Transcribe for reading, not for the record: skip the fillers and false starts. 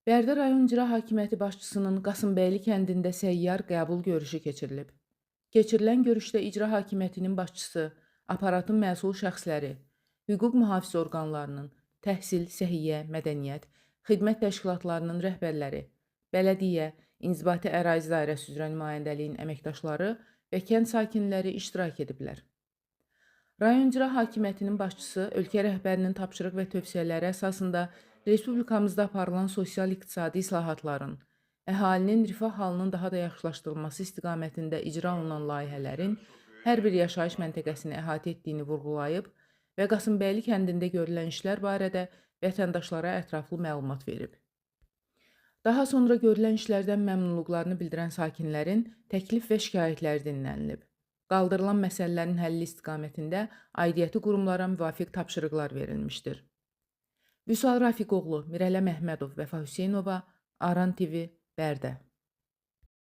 Bərdə rayon icra hakimiyyəti başçısının Qasımbəyli kəndində səyyar qəbul görüşü keçirilib. Keçirilən görüşdə icra hakimiyyətinin başçısı, aparatın məsul şəxsləri, hüquq mühafizə orqanlarının, təhsil, səhiyyə, mədəniyyət, xidmət təşkilatlarının rəhbərləri, bələdiyyə, inzibati ərazi dairəsi üzrə nümayəndəliyin əməkdaşları və kənd sakinləri iştirak ediblər. Rayon icra hakimiyyətinin başçısı ölkə rəhbərinin tapşırıq və tövsiyələri əsasında respublikamızda aparılan sosial-iqtisadi islahatların, əhalinin rifah halının daha da yaxşılaşdırılması istiqamətində icra olunan layihələrin hər bir yaşayış məntəqəsini əhatə etdiyini vurğulayıb və Qasımbəyli kəndində görülən işlər barədə vətəndaşlara ətraflı məlumat verib. Daha sonra görülən işlərdən məmnunluqlarını bildirən sakinlərin təklif və şikayətləri dinlənilib. Qaldırılan məsələlərin həlli istiqamətində aidiyyəti qurumlara müvafiq tapşırıqlar verilmişdir. Vüsal Rafiqoğlu, Mirələ Məhmədov, Vəfa Hüseynova, Aran TV, Bərdə.